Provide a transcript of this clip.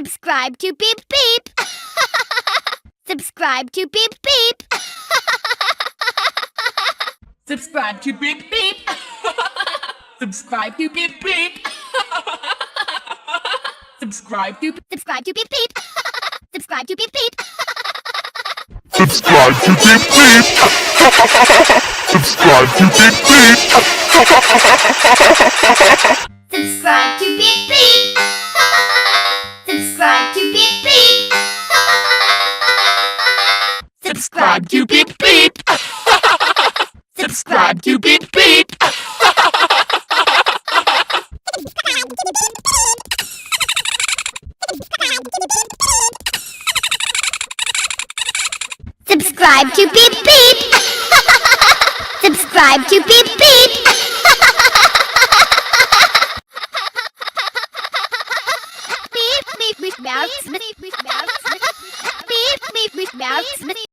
Subscribe to Beep Beep. Subscribe to Beep Beep. Subscribe to Beep Beep. Subscribe to Beep Beep. Subscribe to Beep Beep. Subscribe to Beep Beep. Subscribe to Beep Beep. Subscribe to Beep Beep. Subscribe to Beep Beep. Subscribe to Beep Beep. Subscribe to Beep Beep. Subscribe to Beep Beep. Subscribe to Beep Beep. Subscribe to Beep Beep. Beep Beep Beep Beep Beep Beep Beep Beep